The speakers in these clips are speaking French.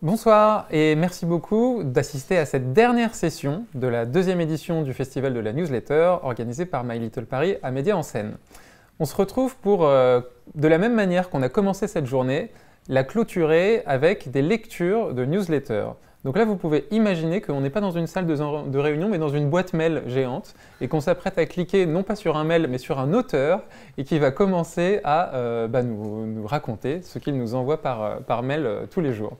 Bonsoir et merci beaucoup d'assister à cette dernière session de la deuxième édition du Festival de la Newsletter organisé par My Little Paris à Média en Scène. On se retrouve pour, de la même manière qu'on a commencé cette journée, la clôturer avec des lectures de newsletters. Donc là, vous pouvez imaginer qu'on n'est pas dans une salle de réunion, mais dans une boîte mail géante et qu'on s'apprête à cliquer non pas sur un mail, mais sur un auteur et qui va commencer à nous raconter ce qu'il nous envoie par mail tous les jours.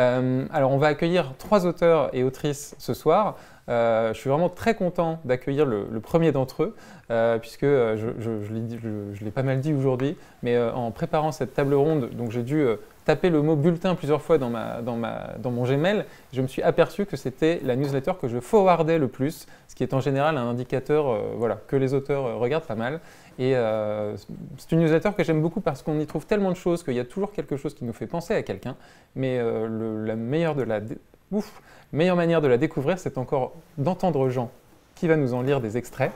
Alors, on va accueillir 3 auteurs et autrices ce soir. Je suis vraiment très content d'accueillir le premier d'entre eux, puisque je l'ai pas mal dit aujourd'hui, mais en préparant cette table ronde, donc j'ai dû taper le mot bulletin plusieurs fois dans mon Gmail. Je me suis aperçu que c'était la newsletter que je forwardais le plus, ce qui est en général un indicateur que les auteurs regardent pas mal. Et c'est une newsletter que j'aime beaucoup parce qu'on y trouve tellement de choses qu'il y a toujours quelque chose qui nous fait penser à quelqu'un. Mais la meilleure manière de la découvrir, c'est encore d'entendre Jean qui va nous en lire des extraits.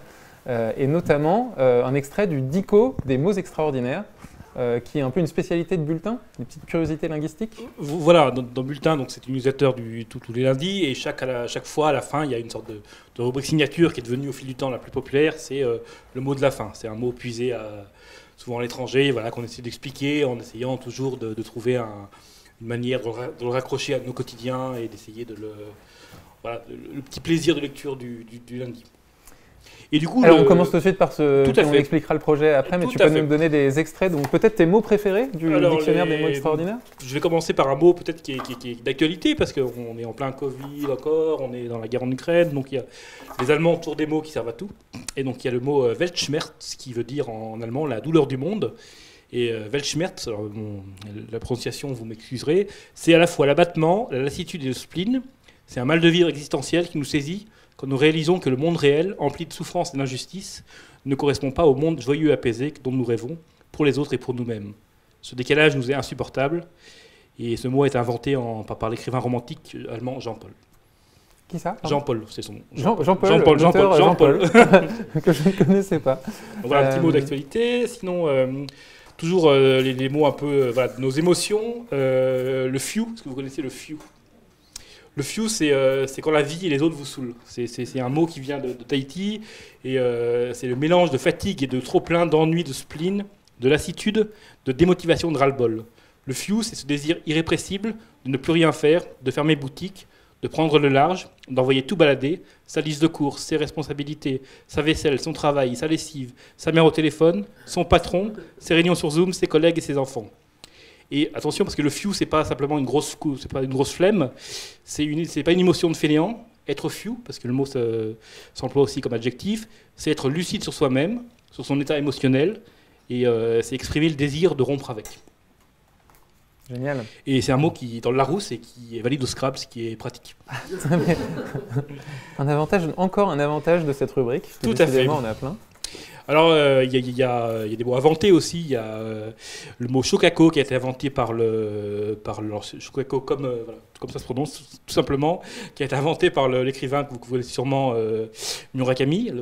Et notamment un extrait du Dico des mots extraordinaires, qui est un peu une spécialité de Bulletin, une petite curiosité linguistique. Voilà, dans Bulletin, donc c'est une newsletter tous les lundis, et chaque fois, à la fin, il y a une sorte de rubrique signature qui est devenue au fil du temps la plus populaire, c'est le mot de la fin. C'est un mot puisé souvent à l'étranger, voilà, qu'on essaie d'expliquer en essayant toujours de trouver une manière de le raccrocher à nos quotidiens et d'essayer le petit plaisir de lecture du lundi. Et du coup, alors on commence tout de suite par on expliquera le projet après, mais tu peux nous donner des extraits, donc peut-être tes mots préférés du dictionnaire des mots extraordinaires. Je vais commencer par un mot peut-être qui est d'actualité, parce qu'on est en plein Covid encore, on est dans la guerre en Ukraine, donc il y a les Allemands autour des mots qui servent à tout. Et donc il y a le mot Weltschmerz, qui veut dire en allemand la douleur du monde. Et Weltschmerz, alors, la prononciation, vous m'excuserez, c'est à la fois l'abattement, la lassitude et le spleen. C'est un mal de vivre existentiel qui nous saisit quand nous réalisons que le monde réel, empli de souffrance et d'injustice, ne correspond pas au monde joyeux et apaisé dont nous rêvons, pour les autres et pour nous-mêmes. Ce décalage nous est insupportable, et ce mot est inventé par l'écrivain romantique allemand Jean-Paul. Qui ça? Jean-Paul, c'est son nom. Jean-Paul, que je ne connaissais pas. Donc voilà, un petit mot d'actualité. Sinon, toujours les mots un peu de nos émotions. Le few, est-ce que vous connaissez le few? Le few, c'est quand la vie et les autres vous saoulent. C'est un mot qui vient de Tahiti, et c'est le mélange de fatigue et de trop-plein, d'ennui, de spleen, de lassitude, de démotivation, de ras-le-bol. Le few, c'est ce désir irrépressible de ne plus rien faire, de fermer boutique, de prendre le large, d'envoyer tout balader, sa liste de courses, ses responsabilités, sa vaisselle, son travail, sa lessive, sa mère au téléphone, son patron, ses réunions sur Zoom, ses collègues et ses enfants. Et attention, parce que le few, c'est pas simplement une grosse flemme, c'est pas une émotion de fainéant. Être few, parce que le mot s'emploie aussi comme adjectif, c'est être lucide sur soi-même, sur son état émotionnel, et c'est exprimer le désir de rompre avec. Génial. Et c'est un mot qui est dans le Larousse et qui est valide au Scrabble, ce qui est pratique. Encore un avantage de cette rubrique. Tout à fait. On en a plein. Alors, il y a des mots inventés aussi. Il y a le mot chocaco qui a été inventé par chocaco comme ça se prononce, tout simplement, qui a été inventé par l'écrivain que vous connaissez sûrement, Murakami,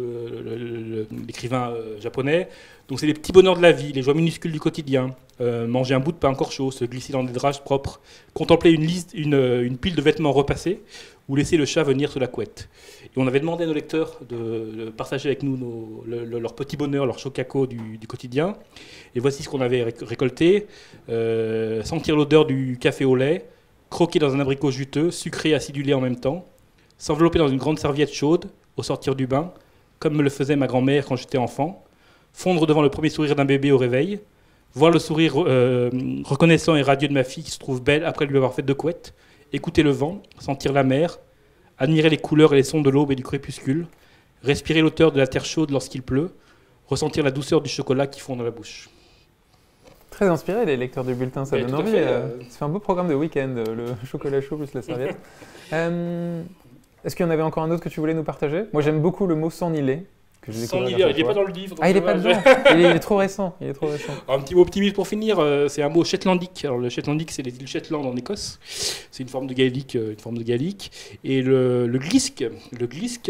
l'écrivain japonais. Donc, c'est les petits bonheurs de la vie, les joies minuscules du quotidien. Manger un bout de pain encore chaud, se glisser dans des draps propres, contempler une pile de vêtements repassés, ou laisser le chat venir sous la couette. Et on avait demandé à nos lecteurs de partager avec nous leur petit bonheur, leur chocaco du quotidien. Et voici ce qu'on avait récolté. Sentir l'odeur du café au lait, croquer dans un abricot juteux, sucré et acidulé en même temps, s'envelopper dans une grande serviette chaude au sortir du bain, comme me le faisait ma grand-mère quand j'étais enfant, fondre devant le premier sourire d'un bébé au réveil, voir le sourire reconnaissant et radieux de ma fille qui se trouve belle après lui avoir fait 2 couettes, écouter le vent, sentir la mer, admirer les couleurs et les sons de l'aube et du crépuscule, respirer l'odeur de la terre chaude lorsqu'il pleut, ressentir la douceur du chocolat qui fond dans la bouche. Très inspiré, les lecteurs du bulletin, ça donne envie. C'est un beau programme de week-end, le chocolat chaud plus la serviette. Est-ce qu'il y en avait encore un autre que tu voulais nous partager? Moi, j'aime beaucoup le mot s'enniler. S'enniler, il n'est pas dans le livre. Ah, il n'est pas dedans. Il est trop récent. Un petit mot optimiste pour finir, c'est un mot shetlandique. Alors, le shetlandique, c'est les îles Shetland en Écosse. C'est une forme de gaélique. Et le glisque,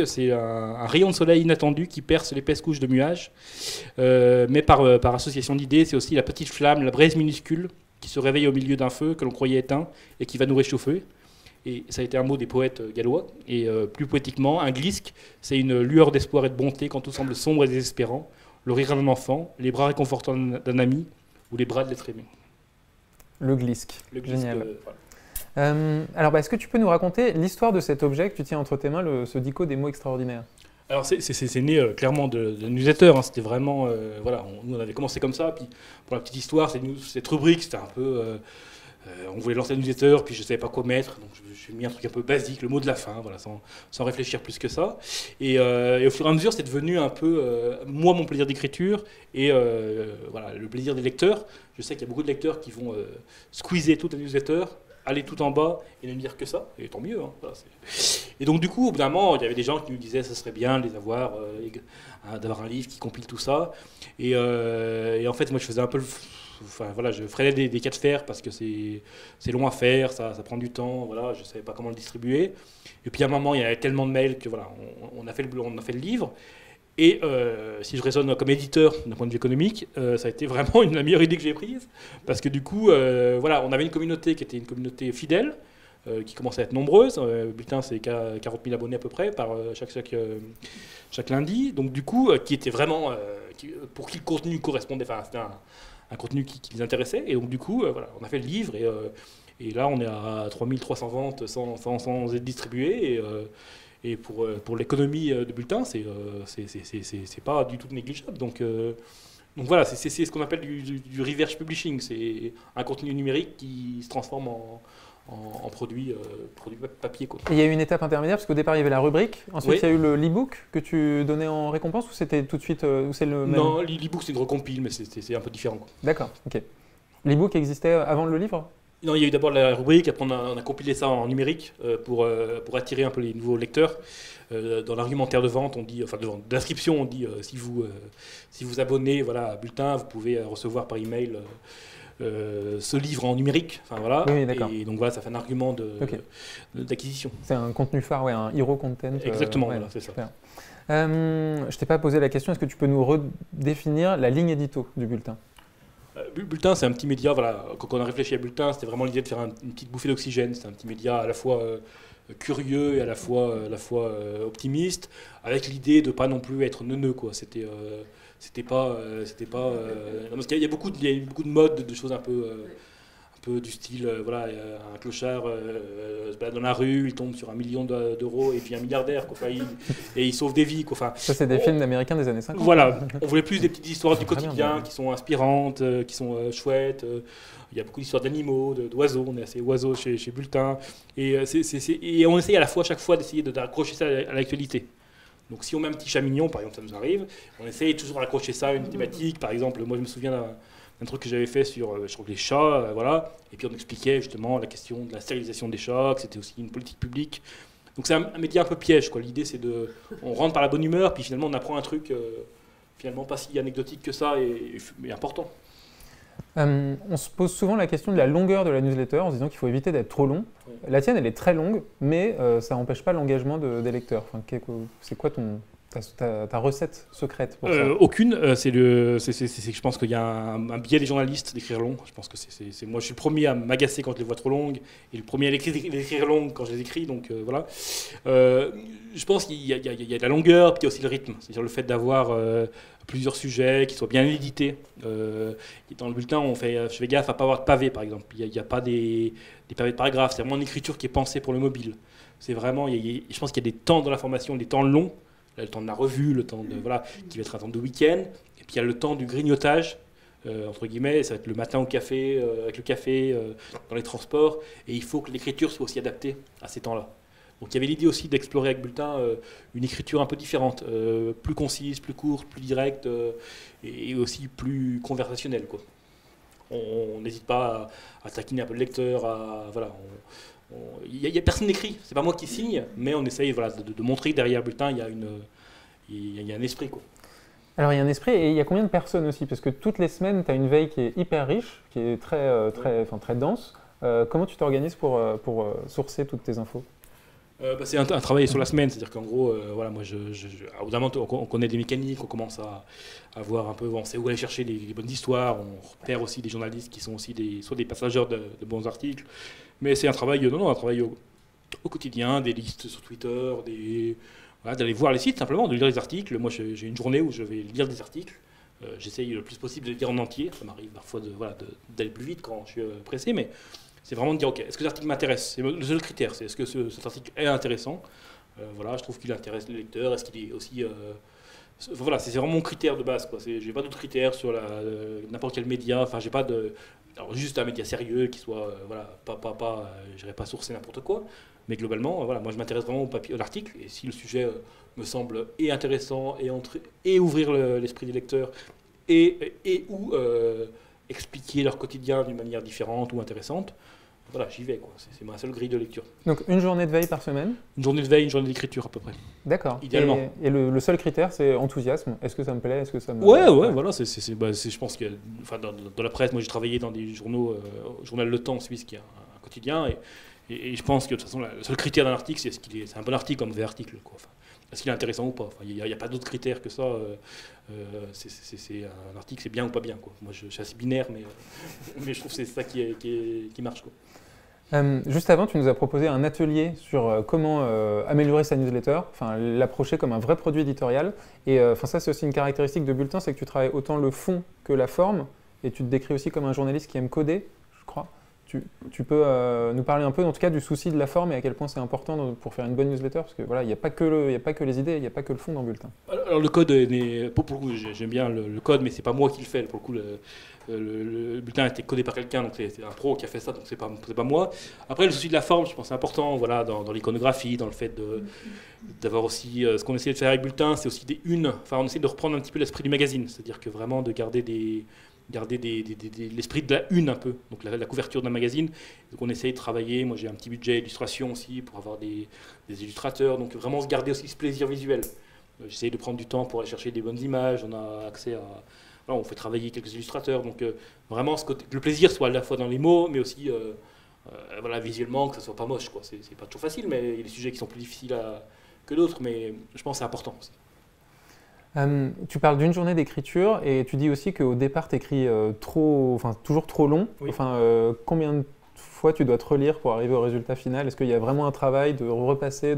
c'est un rayon de soleil inattendu qui perce l'épaisse couche de nuages. Mais par association d'idées, c'est aussi la petite flamme, la braise minuscule qui se réveille au milieu d'un feu que l'on croyait éteint et qui va nous réchauffer. Et ça a été un mot des poètes gallois. Et plus poétiquement, un glisque, c'est une lueur d'espoir et de bonté quand tout semble sombre et désespérant, le rire d'un enfant, les bras réconfortants d'un ami ou les bras de l'être aimé. Le glisque. Génial. Voilà. Alors, est-ce que tu peux nous raconter l'histoire de cet objet que tu tiens entre tes mains, ce dico des mots extraordinaires? Alors c'est né clairement de newsletter, hein. C'était vraiment, voilà, nous on avait commencé comme ça, puis pour la petite histoire, cette rubrique, c'était un peu, on voulait lancer la newsletter, puis je ne savais pas quoi mettre, donc j'ai mis un truc un peu basique, le mot de la fin, voilà, sans réfléchir plus que ça. Et au fur et à mesure, c'est devenu un peu, moi, mon plaisir d'écriture, et voilà, le plaisir des lecteurs. Je sais qu'il y a beaucoup de lecteurs qui vont squeezer toute la newsletter, aller tout en bas et ne me dire que ça, et tant mieux. Hein, voilà, et donc du coup, au bout d'un moment, il y avait des gens qui nous disaient que ce serait bien de les avoir, d'avoir un livre qui compile tout ça. Et en fait, moi, je faisais un peu enfin, voilà, je freinais des cas de fer parce que c'est long à faire, ça prend du temps, voilà, je ne savais pas comment le distribuer. Et puis à un moment, il y avait tellement de mails que voilà, on a fait le livre. Et si je raisonne comme éditeur d'un point de vue économique, ça a été vraiment la meilleure idée que j'ai prise. Parce que du coup, voilà, on avait une communauté qui était une communauté fidèle, qui commençait à être nombreuse. Bulletin, c'est 40 000 abonnés à peu près par chaque lundi. Donc du coup, qui était vraiment, pour qui le contenu correspondait, enfin c'était un contenu qui les intéressait. Et donc du coup, voilà, on a fait le livre et là on est à 3300 ventes sans être distribué. Et pour l'économie de Bulletin, c'est pas du tout négligeable. Donc voilà, c'est ce qu'on appelle du reverse publishing. C'est un contenu numérique qui se transforme en produit papier, quoi. Et il y a eu une étape intermédiaire, parce qu'au départ il y avait la rubrique, ensuite Oui. il y a eu l'e-book que tu donnais en récompense, ou c'était tout de suite ou c'est le même? Non, l'e-book c'est une recompile, mais c'est un peu différent, quoi. D'accord, ok. L'e-book existait avant le livre? Non, il y a eu d'abord la rubrique, après on a compilé ça en numérique pour attirer un peu les nouveaux lecteurs. Dans l'argumentaire de vente, on dit, enfin d'inscription, on dit si vous abonnez, voilà, à Bulletin, vous pouvez recevoir par email ce livre en numérique. Enfin, voilà. Oui, d'accord. Et donc voilà, ça fait un argument d'acquisition. C'est un contenu phare, ouais, un hero content. Exactement, ouais, voilà, c'est ça. Je t'ai pas posé la question, est-ce que tu peux nous redéfinir la ligne édito du bulletin? Bulletin, c'est un petit média, voilà, quand on a réfléchi à Bulletin, c'était vraiment l'idée de faire une petite bouffée d'oxygène. C'est un petit média à la fois curieux et à la fois optimiste, avec l'idée de ne pas non plus être neuneux, quoi. C'était pas non, parce qu'il y a beaucoup de modes, de choses un peu du style, voilà, un clochard se balade dans la rue, il tombe sur 1 million d'euros et puis un milliardaire, quoi. Enfin, et il sauve des vies, quoi. Enfin, ça, c'est des films américains des années 50. Voilà, on voulait plus des petites histoires du quotidien qui sont inspirantes, qui sont chouettes. Il y a beaucoup d'histoires d'animaux, d'oiseaux, on est assez oiseaux chez Bulletin. Et on essaye à la fois, chaque fois, d'essayer d'accrocher ça à l'actualité. Donc si on met un petit chat mignon, par exemple, ça nous arrive, on essaye toujours d'accrocher ça à une thématique. Par exemple, moi je me souviens d'un truc que j'avais fait sur je crois, les chats, voilà. Et puis on expliquait justement la question de la stérilisation des chats, que c'était aussi une politique publique. Donc c'est un média un peu piège, quoi. L'idée c'est on rentre par la bonne humeur, puis finalement on apprend un truc finalement pas si anecdotique que ça, et important. On se pose souvent la question de la longueur de la newsletter en se disant qu'il faut éviter d'être trop long. Oui. La tienne, elle est très longue, mais ça n'empêche pas l'engagement des lecteurs. Enfin, c'est quoi ta recette secrète pour ça? Aucune. Je pense qu'il y a un biais des journalistes d'écrire long. Je pense que moi, je suis le premier à m'agacer quand je les vois trop longues et le premier à l'écrire longue quand je les écris. Donc voilà. Je pense qu'il y a de la longueur, puis il y a aussi le rythme. C'est-à-dire le fait d'avoir plusieurs sujets qui soient bien édités. Dans le bulletin, je fais gaffe à ne pas avoir de pavés, par exemple. Il n'y a pas des pavés de paragraphes. C'est vraiment une écriture qui est pensée pour le mobile. C'est vraiment, je pense qu'il y a des temps dans la formation, des temps longs. Là, le temps de la revue, le temps qui va être un temps de week-end. Et puis il y a le temps du grignotage, entre guillemets. Ça va être le matin au café, avec le café, dans les transports. Et il faut que l'écriture soit aussi adaptée à ces temps-là. Donc il y avait l'idée aussi d'explorer avec Bulletin une écriture un peu différente, plus concise, plus courte, plus directe et aussi plus conversationnelle, quoi. On n'hésite pas à taquiner un peu le lecteur, voilà. Personne n'écrit, c'est pas moi qui signe, mais on essaye voilà, de montrer que derrière Bulletin il y a un esprit, quoi. Alors il y a un esprit et il y a combien de personnes aussi? Parce que toutes les semaines tu as une veille qui est hyper riche, qui est très dense. Comment tu t'organises pour sourcer toutes tes infos? C'est un travail sur la semaine, c'est-à-dire qu'en gros, voilà, moi, au bout d'un moment, on connaît des mécaniques, on commence à voir un peu, on sait où aller chercher les bonnes histoires, on repère aussi des journalistes qui sont aussi soit des passagers de bons articles, mais c'est un travail, un travail au quotidien, des listes sur Twitter, voilà, d'aller voir les sites simplement, de lire les articles. Moi, j'ai une journée où je vais lire des articles. J'essaye le plus possible de les lire en entier. Ça m'arrive parfois d'aller plus vite quand je suis pressé, mais c'est vraiment de dire, ok, est-ce que l'article m'intéresse? C'est le seul critère, c'est est-ce que cet article est intéressant? Voilà, je trouve qu'il intéresse le lecteur. Est-ce qu'il est aussi... voilà, c'est vraiment mon critère de base. J'ai pas d'autres critères sur n'importe quel média. Enfin, j'ai pas de... Alors, juste un média sérieux qui soit... voilà, j'irai pas sourcer n'importe quoi. Mais globalement, voilà, moi je m'intéresse vraiment à l'article. Et si le sujet me semble intéressant et ouvrir l'esprit des lecteurs ou expliquer leur quotidien d'une manière différente ou intéressante, voilà, j'y vais. C'est ma seule grille de lecture. Donc une journée de veille par semaine? Une journée de veille, une journée d'écriture à peu près. D'accord. Idéalement. Et le seul critère, c'est enthousiasme. Est-ce que ça me plaît? Est-ce que ça me... Ouais, voilà. Je pense que dans la presse, moi j'ai travaillé dans des journaux, journal Le Temps suisse qui est un quotidien, et je pense que de toute façon, le seul critère d'un article, c'est c'est un bon article, un mauvais article. Enfin, est-ce qu'il est intéressant ou pas? Il n'y a pas d'autres critères que ça. C'est un article, c'est bien ou pas bien. Moi, je suis assez binaire, mais je trouve que c'est ça qui marche. Juste avant, tu nous as proposé un atelier sur comment améliorer sa newsletter, enfin l'approcher comme un vrai produit éditorial. Et ça, c'est aussi une caractéristique de Bulletin, c'est que tu travailles autant le fond que la forme, et tu te décris aussi comme un journaliste qui aime coder, je crois. Tu peux nous parler un peu, en tout cas, du souci de la forme et à quel point c'est important pour faire une bonne newsletter, parce que voilà, il n'y a pas que les idées, il n'y a pas que le fond dans Bulletin. Alors le code, pour le coup, j'aime bien le code, mais c'est pas moi qui le fais. Pour le coup, le bulletin a été codé par quelqu'un, donc c'est un pro qui a fait ça, donc c'est pas moi. Après, le souci de la forme, je pense c'est important, voilà, dans l'iconographie, dans le fait d'avoir aussi ce qu'on essaie de faire avec Bulletin, c'est aussi des unes. Enfin, on essaie de reprendre un petit peu l'esprit du magazine, c'est-à-dire que vraiment de garder l'esprit de la une un peu, donc la couverture d'un magazine. Donc on essaye de travailler, moi j'ai un petit budget illustration aussi pour avoir des illustrateurs, donc vraiment se garder aussi ce plaisir visuel. J'essaye de prendre du temps pour aller chercher des bonnes images, on a accès à... Voilà, on fait travailler quelques illustrateurs, donc vraiment que le plaisir soit à la fois dans les mots, mais aussi voilà, visuellement, que ça soit pas moche. C'est pas toujours facile, mais il y a des sujets qui sont plus difficiles que d'autres, mais je pense que c'est important aussi. Tu parles d'une journée d'écriture et tu dis aussi qu'au départ tu écris toujours trop long. Oui. Combien de fois tu dois te relire pour arriver au résultat final? Est-ce qu'il y a vraiment un travail de repasser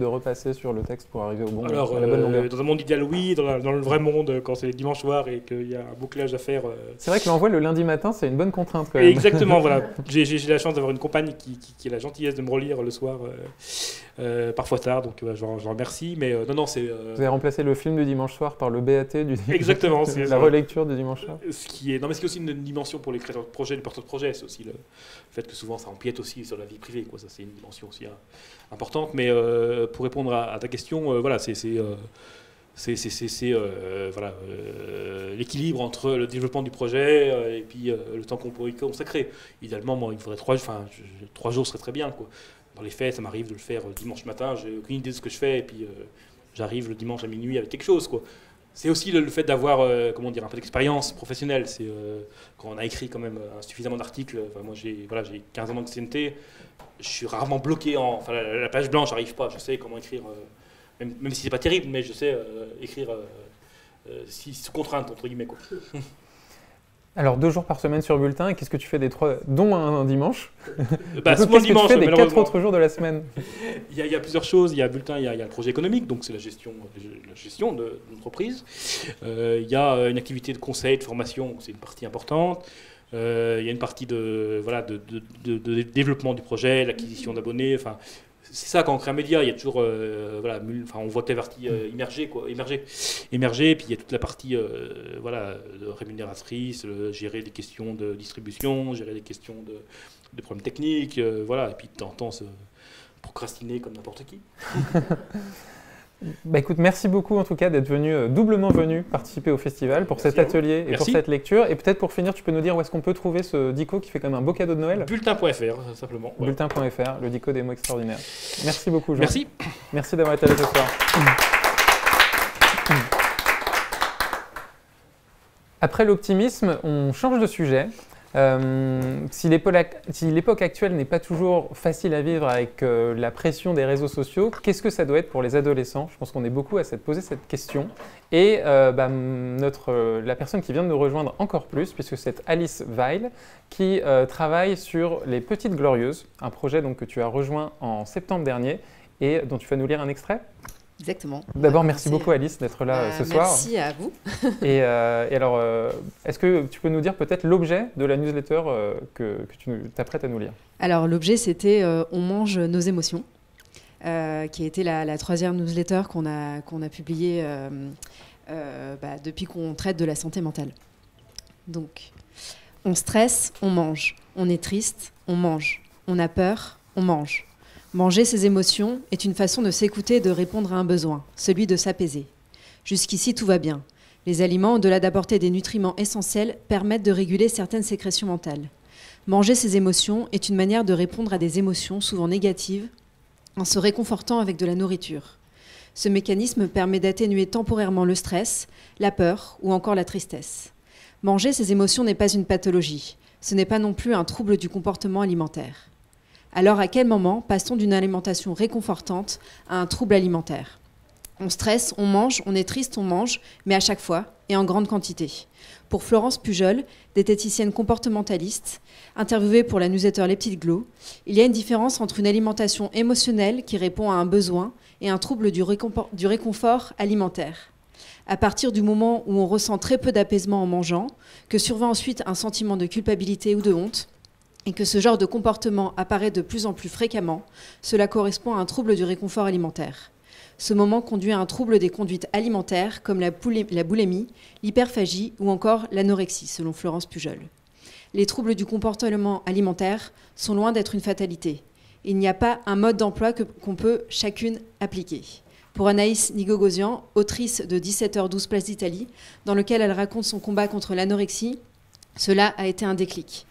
sur le texte pour arriver à la bonne longueur? Dans un monde idéal, oui. Dans le vrai monde, quand c'est dimanche soir et qu'il y a un bouclage à faire... C'est vrai que l'envoi le lundi matin, c'est une bonne contrainte quand même. Exactement, voilà. J'ai la chance d'avoir une compagne qui a la gentillesse de me relire le soir, parfois tard, donc j'en remercie. Mais non, c'est... Vous avez remplacé le film du dimanche soir par le BAT du Exactement, c'est la relecture du dimanche soir. Ce qui est aussi une dimension pour les créateurs de projets, les porteurs de projets, c'est aussi le fait que souvent ça empiète aussi sur la vie privée, Ça, c'est une dimension aussi importante. Mais pour répondre à ta question, voilà, c'est l'équilibre entre le développement du projet et puis le temps qu'on peut y consacrer. Idéalement, moi, il faudrait 3 jours serait très bien, Dans les faits, ça m'arrive de le faire dimanche matin, j'ai aucune idée de ce que je fais, et puis j'arrive le dimanche à minuit avec quelque chose, C'est aussi le fait d'avoir un peu d'expérience professionnelle. C'est quand on a écrit quand même suffisamment d'articles. Moi, j'ai 15 ans d'ancienneté. Je suis rarement bloqué la page blanche, j'arrive pas. Je sais comment écrire, même si c'est pas terrible, mais je sais écrire sous contrainte entre guillemets, Alors 2 jours par semaine sur Bulletin, et qu'est-ce que tu fais des 3, dont un dimanche? Souvent le dimanche, tu fais des 4 autres jours de la semaine? Il y a plusieurs choses. Il y a Bulletin, il y a le projet économique, donc c'est la gestion de l'entreprise. Il y a une activité de conseil, de formation, c'est une partie importante. Il y a une partie de développement du projet, l'acquisition d'abonnés. C'est ça, quand on crée un média, il y a toujours, on voit la partie émerger, et puis il y a toute la partie rémunératrice, gérer des questions de distribution, gérer des questions de problèmes techniques, et puis de temps en temps se procrastiner comme n'importe qui. Écoute, merci beaucoup en tout cas d'être doublement venu participer au festival pour cet atelier et pour cette lecture. Et peut-être pour finir, tu peux nous dire où est-ce qu'on peut trouver ce dico qui fait quand même un beau cadeau de Noël? Bulletin.fr, simplement. Ouais. Bulletin.fr, le dico des mots extraordinaires. Merci beaucoup, Jean. Merci. Merci d'avoir été là ce soir. Après l'optimisme, on change de sujet. Si l'époque actuelle n'est pas toujours facile à vivre avec la pression des réseaux sociaux, qu'est-ce que ça doit être pour les adolescents? Je pense qu'on est beaucoup à poser cette question. Et la personne qui vient de nous rejoindre encore plus, puisque c'est Alice Weil, qui travaille sur Les Petites Glorieuses, un projet donc, que tu as rejoint en septembre dernier et dont tu vas nous lire un extrait. Exactement. D'abord, merci beaucoup Alice d'être là ce soir. Merci à vous. Et alors, est-ce que tu peux nous dire peut-être l'objet de la newsletter que tu t'apprêtes à nous lire? Alors, l'objet, c'était On mange nos émotions, qui a été la troisième newsletter qu'on a publiée depuis qu'on traite de la santé mentale. Donc, on stresse, on mange. On est triste, on mange. On a peur, on mange. Manger ses émotions est une façon de s'écouter et de répondre à un besoin, celui de s'apaiser. Jusqu'ici, tout va bien. Les aliments, au-delà d'apporter des nutriments essentiels, permettent de réguler certaines sécrétions mentales. Manger ses émotions est une manière de répondre à des émotions souvent négatives en se réconfortant avec de la nourriture. Ce mécanisme permet d'atténuer temporairement le stress, la peur ou encore la tristesse. Manger ses émotions n'est pas une pathologie. Ce n'est pas non plus un trouble du comportement alimentaire. Alors, à quel moment passe-t-on d'une alimentation réconfortante à un trouble alimentaire? On stresse, on mange, on est triste, on mange, mais à chaque fois et en grande quantité. Pour Florence Pujol, diététicienne comportementaliste, interviewée pour la newsletter Les Petites Glos, il y a une différence entre une alimentation émotionnelle qui répond à un besoin et un trouble du réconfort alimentaire. À partir du moment où on ressent très peu d'apaisement en mangeant, que survient ensuite un sentiment de culpabilité ou de honte, et que ce genre de comportement apparaît de plus en plus fréquemment, cela correspond à un trouble du réconfort alimentaire. Ce moment conduit à un trouble des conduites alimentaires comme la boulimie, l'hyperphagie ou encore l'anorexie, selon Florence Pujol. Les troubles du comportement alimentaire sont loin d'être une fatalité. Il n'y a pas un mode d'emploi qu'on peut chacune appliquer. Pour Anaïs Nigogosian, autrice de 17h12 Place d'Italie, dans lequel elle raconte son combat contre l'anorexie, cela a été un déclic.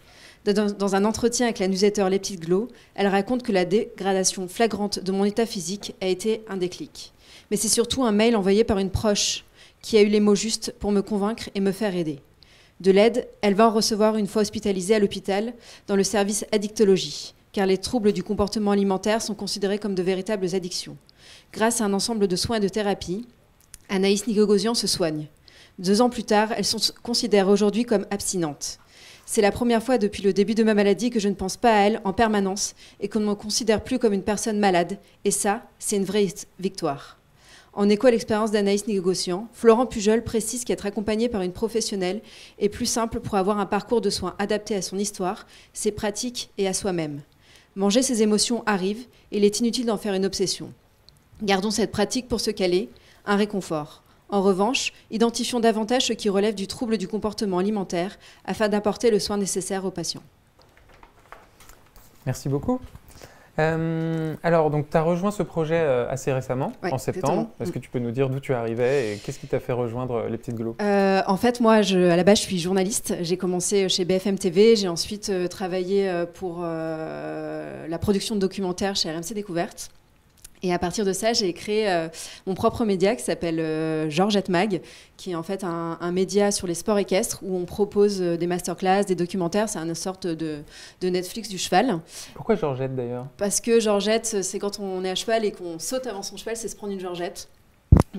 Dans un entretien avec la newsletter Les Petites Glos, elle raconte que la dégradation flagrante de mon état physique a été un déclic. Mais c'est surtout un mail envoyé par une proche qui a eu les mots justes pour me convaincre et me faire aider. De l'aide, elle va en recevoir une fois hospitalisée à l'hôpital dans le service addictologie, car les troubles du comportement alimentaire sont considérés comme de véritables addictions. Grâce à un ensemble de soins et de thérapies, Anaïs Nigogosian se soigne. 2 ans plus tard, elle se considère aujourd'hui comme abstinente. C'est la première fois depuis le début de ma maladie que je ne pense pas à elle en permanence et qu'on ne me considère plus comme une personne malade. Et ça, c'est une vraie victoire. En écho à l'expérience d'Anaïs Nigogosian, Florent Pujol précise qu'être accompagné par une professionnelle est plus simple pour avoir un parcours de soins adapté à son histoire, ses pratiques et à soi-même. Manger ses émotions arrive et il est inutile d'en faire une obsession. Gardons cette pratique pour ce qu'elle est, un réconfort. En revanche, identifions davantage ce qui relève du trouble du comportement alimentaire afin d'apporter le soin nécessaire aux patients. Merci beaucoup. Alors, donc, tu as rejoint ce projet assez récemment, en septembre. Est-ce que tu peux nous dire d'où tu arrivais et qu'est-ce qui t'a fait rejoindre Les Petites Glos? En fait, moi, à la base, je suis journaliste. J'ai commencé chez BFM TV. J'ai ensuite travaillé pour la production de documentaires chez RMC Découverte. Et à partir de ça, j'ai créé mon propre média qui s'appelle Georgette Mag, qui est en fait un média sur les sports équestres où on propose des masterclass, des documentaires. C'est une sorte de Netflix du cheval. Pourquoi Georgette d'ailleurs? Parce que Georgette, c'est quand on est à cheval et qu'on saute avant son cheval, c'est se prendre une Georgette.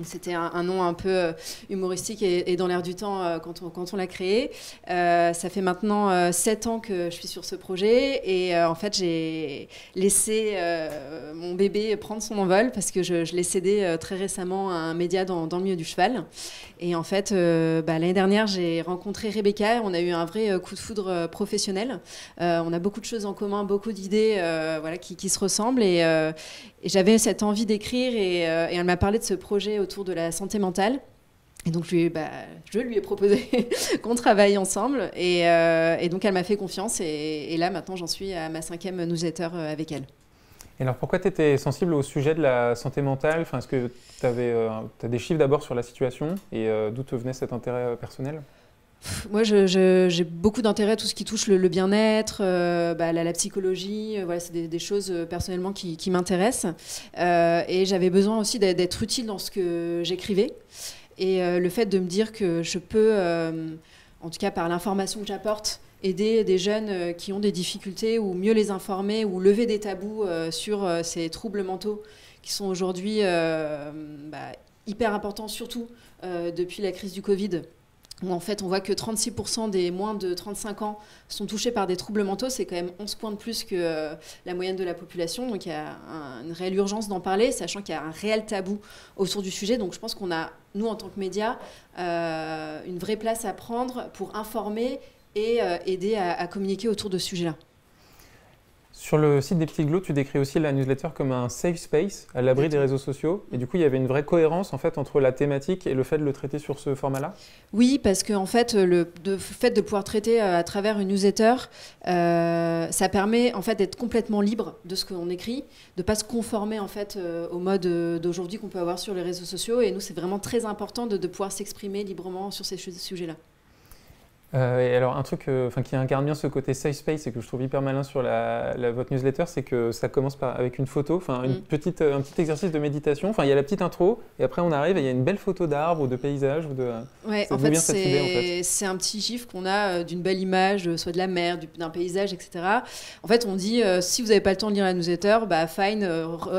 C'était un nom un peu humoristique et dans l'air du temps quand on l'a créé. Ça fait maintenant 7 ans que je suis sur ce projet et en fait j'ai laissé mon bébé prendre son envol parce que je l'ai cédé très récemment à un média dans le milieu du cheval. Et en fait, l'année dernière, j'ai rencontré Rebecca. On a eu un vrai coup de foudre professionnel. On a beaucoup de choses en commun, beaucoup d'idées qui se ressemblent. Et j'avais cette envie d'écrire et elle m'a parlé de ce projet autour de la santé mentale. Et donc, je lui ai proposé qu'on travaille ensemble. Et donc, elle m'a fait confiance. Et là, maintenant, j'en suis à ma 5e newsletter avec elle. Et alors, pourquoi tu étais sensible au sujet de la santé mentale? Est-ce que tu as des chiffres d'abord sur la situation et d'où te venait cet intérêt personnel? Moi, j'ai beaucoup d'intérêt à tout ce qui touche le bien-être, la psychologie. C'est des choses personnellement qui m'intéressent. Et j'avais besoin aussi d'être utile dans ce que j'écrivais. Et le fait de me dire que je peux, en tout cas par l'information que j'apporte, aider des jeunes qui ont des difficultés ou mieux les informer ou lever des tabous sur ces troubles mentaux qui sont aujourd'hui hyper importants, surtout depuis la crise du Covid, où en fait on voit que 36% des moins de 35 ans sont touchés par des troubles mentaux. C'est quand même 11 points de plus que la moyenne de la population. Donc il y a une réelle urgence d'en parler, sachant qu'il y a un réel tabou autour du sujet. Donc je pense qu'on a, nous en tant que médias, une vraie place à prendre pour informer et aider à communiquer autour de ce sujet-là. Sur le site des Petits Glots, tu décris aussi la newsletter comme un safe space à l'abri des réseaux sociaux. Et du coup, il y avait une vraie cohérence en fait entre la thématique et le fait de le traiter sur ce format-là. Oui, parce que en fait, le fait de pouvoir traiter à travers une newsletter, ça permet en fait d'être complètement libre de ce qu'on écrit, de pas se conformer en fait au mode d'aujourd'hui qu'on peut avoir sur les réseaux sociaux. Et nous, c'est vraiment très important de pouvoir s'exprimer librement sur ces sujets-là. Et alors, un truc qui incarne bien ce côté safe space et que je trouve hyper malin sur votre newsletter, c'est que ça commence avec une photo, un petit exercice de méditation. Enfin, il y a la petite intro, et après on arrive et il y a une belle photo d'arbre ou de paysage. Ouais, en fait, c'est un petit gif qu'on a d'une belle image, soit de la mer, d'un paysage, etc. En fait, on dit, si vous n'avez pas le temps de lire la newsletter, fine,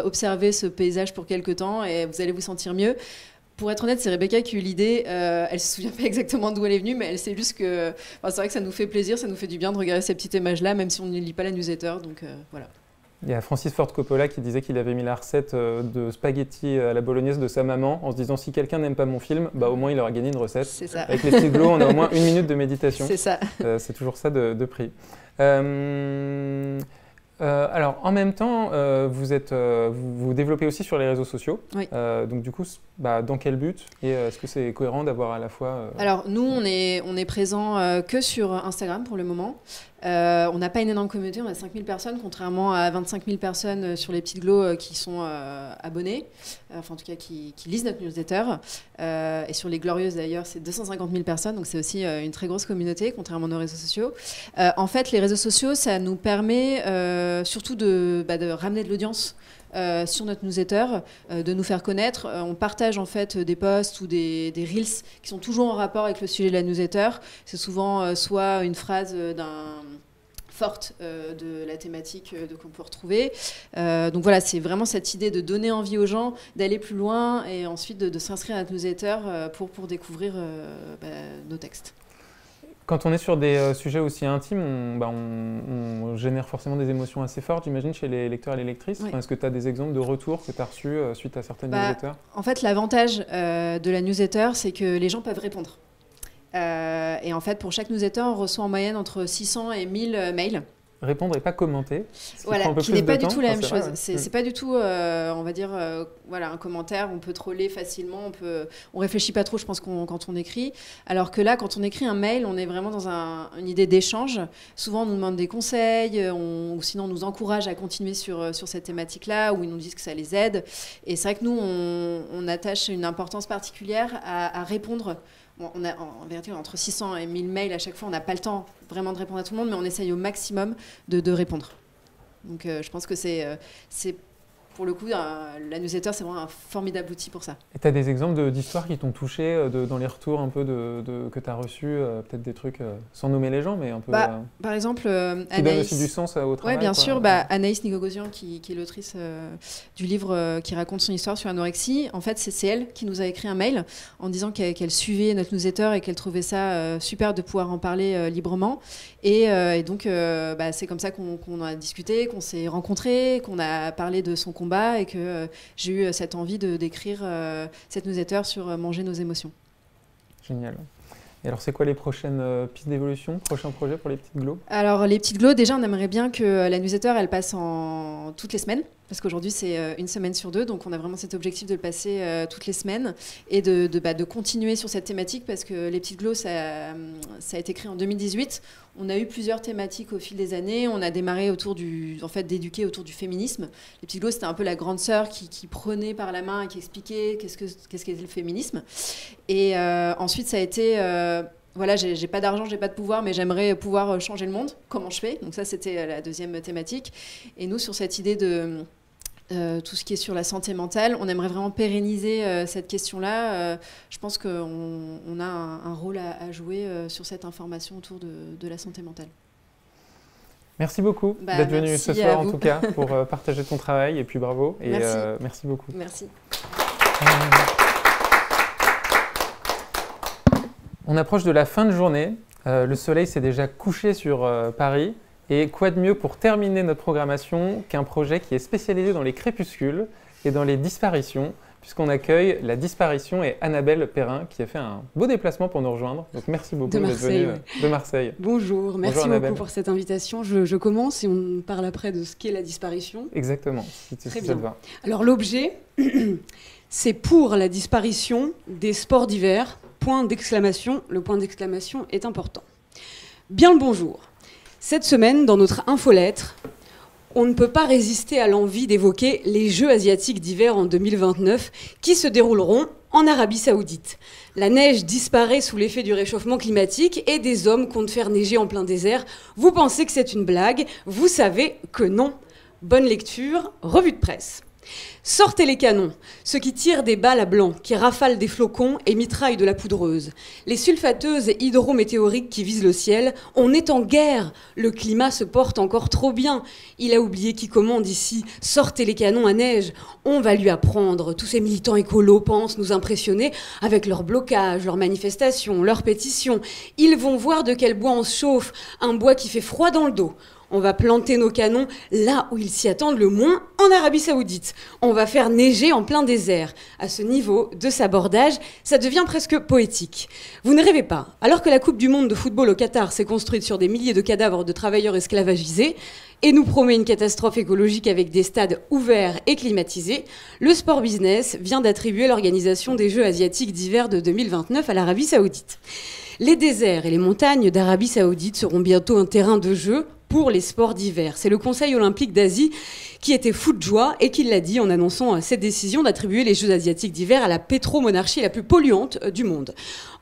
observez ce paysage pour quelques temps et vous allez vous sentir mieux. Pour être honnête, c'est Rebecca qui a eu l'idée. Elle ne se souvient pas exactement d'où elle est venue, mais elle sait juste que c'est vrai que ça nous fait plaisir, ça nous fait du bien de regarder ces petites images-là, même si on ne lit pas la newsletter. Donc voilà. Il y a Francis Ford Coppola qui disait qu'il avait mis la recette de spaghettis à la bolognaise de sa maman en se disant si quelqu'un n'aime pas mon film, au moins il aura gagné une recette. C'est ça. Avec les Petits Glots, on a au moins 1 minute de méditation. C'est ça. C'est toujours ça de prix. Alors, en même temps, vous développez aussi sur les réseaux sociaux. Oui. Donc, du coup, dans quel but? Et est-ce que c'est cohérent d'avoir à la fois… Alors, nous, on est présent que sur Instagram pour le moment. On n'a pas une énorme communauté, on a 5000 personnes, contrairement à 25 000 personnes sur les Petites Glots qui sont abonnés, enfin en tout cas qui lisent notre newsletter. Et sur les Glorieuses d'ailleurs, c'est 250 000 personnes, donc c'est aussi une très grosse communauté, contrairement à nos réseaux sociaux. En fait, les réseaux sociaux, ça nous permet surtout de ramener de l'audience sur notre newsletter, de nous faire connaître. On partage en fait des posts ou des reels qui sont toujours en rapport avec le sujet de la newsletter. C'est souvent soit une phrase forte de la thématique qu'on peut retrouver. Donc voilà, c'est vraiment cette idée de donner envie aux gens d'aller plus loin et ensuite de s'inscrire à notre newsletter pour découvrir nos textes. Quand on est sur des sujets aussi intimes, on génère forcément des émotions assez fortes, j'imagine, chez les lecteurs et les lectrices. Oui. Est-ce que tu as des exemples de retours que tu as reçus suite à certaines newsletters? En fait, l'avantage de la newsletter, c'est que les gens peuvent répondre. Et en fait, pour chaque newsletter, on reçoit en moyenne entre 600 et 1000 mails. Répondre et pas commenter. Voilà, qui n'est pas du tout la même chose. C'est pas du tout, on va dire, un commentaire. On peut troller facilement, on réfléchit pas trop, je pense, quand on écrit. Alors que là, quand on écrit un mail, on est vraiment dans une idée d'échange. Souvent, on nous demande des conseils, ou sinon on nous encourage à continuer sur cette thématique-là, ou ils nous disent que ça les aide. Et c'est vrai que nous, on attache une importance particulière à répondre. Bon, on a en vérité entre 600 et 1000 mails à chaque fois, on n'a pas le temps vraiment de répondre à tout le monde, mais on essaye au maximum de répondre. Donc je pense que c'est pour le coup, la newsletter, c'est vraiment un formidable outil pour ça. Et tu as des exemples d'histoires qui t'ont touché dans les retours un peu que tu as reçus, peut-être des trucs, sans nommer les gens, mais un peu… par exemple, qui Anaïs… donne aussi du sens au travail. Oui, bien sûr. Anaïs Nigogosian, qui est l'autrice du livre qui raconte son histoire sur l'anorexie, en fait, c'est elle qui nous a écrit un mail en disant qu'elle suivait notre newsletter et qu'elle trouvait ça super de pouvoir en parler librement. Et donc, c'est comme ça qu'on a discuté, qu'on s'est rencontrés, qu'on a parlé de son combat et que j'ai eu cette envie d'écrire cette newsletter sur manger nos émotions. Génial. Et alors, c'est quoi les prochaines pistes d'évolution, prochains projets pour les Petites Glots? Alors, les Petites Glots, déjà, on aimerait bien que la newsletter, elle passe toutes les semaines. Parce qu'aujourd'hui, c'est 1 semaine sur 2. Donc, on a vraiment cet objectif de le passer toutes les semaines et de continuer sur cette thématique parce que les Petites Glots, ça a été créé en 2018. On a eu plusieurs thématiques au fil des années. On a démarré d'éduquer autour du féminisme. Les Petites Glots, c'était un peu la grande sœur qui prenait par la main et qui expliquait qu'est-ce qu'était le féminisme. Et ensuite, ça a été… voilà, j'ai pas d'argent, j'ai pas de pouvoir, mais j'aimerais pouvoir changer le monde. Comment je fais? Donc ça, c'était la deuxième thématique. Et nous, sur cette idée tout ce qui est sur la santé mentale. On aimerait vraiment pérenniser cette question-là. Je pense qu'on a un rôle à jouer sur cette information autour de la santé mentale. Merci beaucoup d'être venu ce soir en tout cas pour partager ton travail et puis bravo. Et merci beaucoup. Merci. On approche de la fin de journée. Le soleil s'est déjà couché sur Paris. Et quoi de mieux pour terminer notre programmation qu'un projet qui est spécialisé dans les crépuscules et dans les disparitions, puisqu'on accueille La Disparition et Annabelle Perrin qui a fait un beau déplacement pour nous rejoindre. Donc merci beaucoup d'être venue de Marseille. Bonjour, merci beaucoup pour cette invitation. Je commence et on parle après de ce qu'est la disparition. Exactement, si ça te va. Alors l'objet, c'est pour la disparition des sports d'hiver, point d'exclamation. Le point d'exclamation est important. Bien le bonjour. Cette semaine, dans notre infolettre, on ne peut pas résister à l'envie d'évoquer les Jeux asiatiques d'hiver en 2029 qui se dérouleront en Arabie Saoudite. La neige disparaît sous l'effet du réchauffement climatique et des hommes comptent faire neiger en plein désert. Vous pensez que c'est une blague? Vous savez que non. Bonne lecture, revue de presse. Sortez les canons, ceux qui tirent des balles à blanc, qui rafalent des flocons et mitraillent de la poudreuse. Les sulfateuses hydrométéoriques qui visent le ciel, on est en guerre. Le climat se porte encore trop bien. Il a oublié qui commande ici. Sortez les canons à neige. On va lui apprendre. Tous ces militants écolos pensent nous impressionner avec leurs blocages, leurs manifestations, leurs pétitions. Ils vont voir de quel bois on se chauffe, un bois qui fait froid dans le dos. On va planter nos canons là où ils s'y attendent le moins, en Arabie Saoudite. On va faire neiger en plein désert. À ce niveau de sabordage, ça devient presque poétique. Vous ne rêvez pas. Alors que la Coupe du Monde de football au Qatar s'est construite sur des milliers de cadavres de travailleurs esclavagisés et nous promet une catastrophe écologique avec des stades ouverts et climatisés, le sport business vient d'attribuer l'organisation des Jeux asiatiques d'hiver de 2029 à l'Arabie Saoudite. Les déserts et les montagnes d'Arabie Saoudite seront bientôt un terrain de jeu pour les sports d'hiver. C'est le Conseil olympique d'Asie qui était fou de joie et qui l'a dit en annonçant cette décision d'attribuer les Jeux asiatiques d'hiver à la pétromonarchie la plus polluante du monde.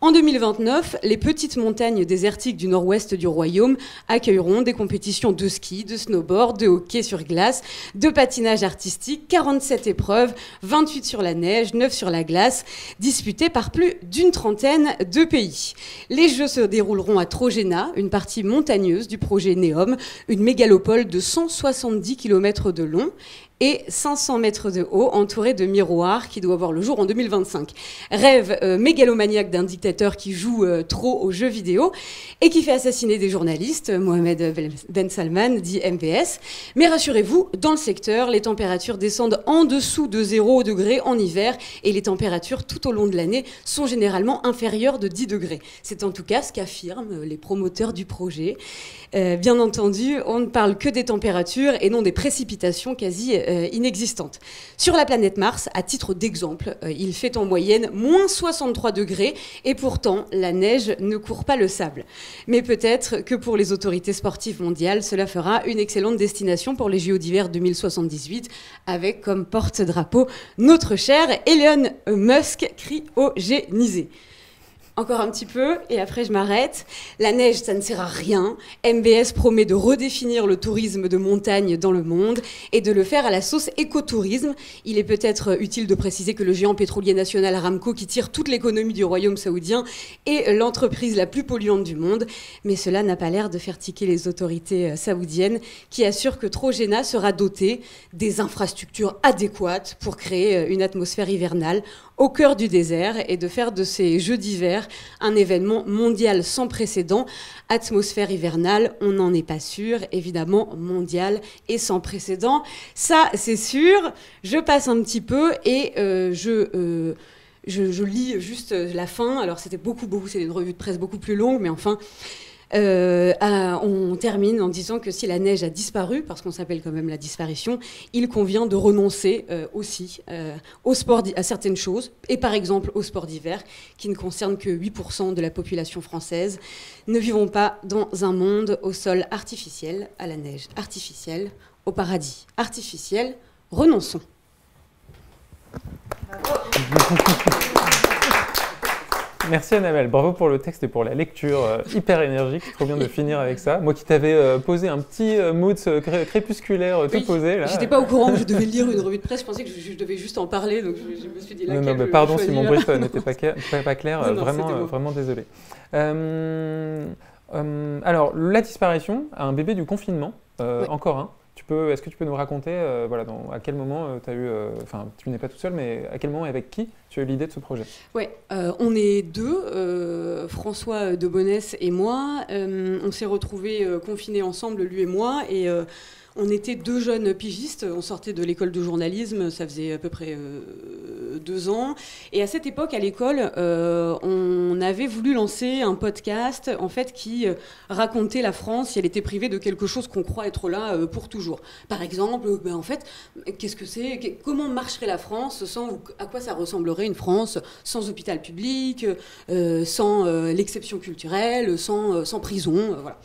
En 2029, les petites montagnes désertiques du nord-ouest du royaume accueilleront des compétitions de ski, de snowboard, de hockey sur glace, de patinage artistique, 47 épreuves, 28 sur la neige, 9 sur la glace, disputées par plus d'une trentaine de pays. Les Jeux se dérouleront à Trojena, une partie montagneuse du projet NEOM, une mégalopole de 170 km de long et 500 mètres de haut, entouré de miroirs qui doit voir le jour en 2025. Rêve mégalomaniaque d'un dictateur qui joue trop aux jeux vidéo et qui fait assassiner des journalistes, Mohamed Ben Salman, dit MBS. Mais rassurez-vous, dans le secteur, les températures descendent en dessous de 0 degré en hiver et les températures tout au long de l'année sont généralement inférieures de 10 degrés. C'est en tout cas ce qu'affirment les promoteurs du projet. Bien entendu, on ne parle que des températures et non des précipitations quasi inexistantes. Sur la planète Mars, à titre d'exemple, il fait en moyenne moins 63 degrés et pourtant la neige ne court pas le sable. Mais peut-être que pour les autorités sportives mondiales, cela fera une excellente destination pour les JO d'hiver 2078 avec comme porte-drapeau notre cher Elon Musk cryogénisé. Encore un petit peu, et après je m'arrête. La neige, ça ne sert à rien. MBS promet de redéfinir le tourisme de montagne dans le monde et de le faire à la sauce écotourisme. Il est peut-être utile de préciser que le géant pétrolier national Aramco, qui tire toute l'économie du royaume saoudien, est l'entreprise la plus polluante du monde. Mais cela n'a pas l'air de faire tiquer les autorités saoudiennes, qui assurent que Trojena sera doté des infrastructures adéquates pour créer une atmosphère hivernale au cœur du désert et de faire de ces Jeux d'hiver un événement mondial sans précédent. Atmosphère hivernale, on n'en est pas sûr, évidemment mondial et sans précédent. Ça, c'est sûr. Je passe un petit peu et je lis juste la fin. Alors, c'était c'était une revue de presse beaucoup plus longue, mais enfin... on termine en disant que si la neige a disparu, parce qu'on s'appelle quand même la disparition, il convient de renoncer aussi au sport, à certaines choses, et par exemple au sport d'hiver, qui ne concerne que 8% de la population française. Ne vivons pas dans un monde au sol artificiel, à la neige artificielle, au paradis artificiel. Renonçons. Merci Annabelle, bravo pour le texte et pour la lecture hyper énergique, trop bien de finir avec ça. Moi qui t'avais posé un petit mood crépusculaire tout posé là. J'étais pas au courant que je devais lire une revue de presse, je pensais que je devais juste en parler, donc je me suis dit là. Non, pardon si mon brief n'était pas clair, Non, vraiment désolé. Alors la disparition, un bébé du confinement, Ouais. encore un. Est-ce que tu peux nous raconter à quel moment tu as eu, tu n'es pas tout seul, mais à quel moment et avec qui tu as eu l'idée de ce projet? Ouais, on est deux, François Debonès et moi. On s'est retrouvés confinés ensemble, lui et moi, et on était deux jeunes pigistes. On sortait de l'école de journalisme, ça faisait à peu près 2 ans. Et à cette époque, à l'école, on avait voulu lancer un podcast en fait qui racontait la France si elle était privée de quelque chose qu'on croit être là pour toujours. Par exemple, en fait, qu'est-ce que c'est, comment marcherait la France sans, à quoi ça ressemblerait une France sans hôpital public, sans l'exception culturelle, sans prison, voilà.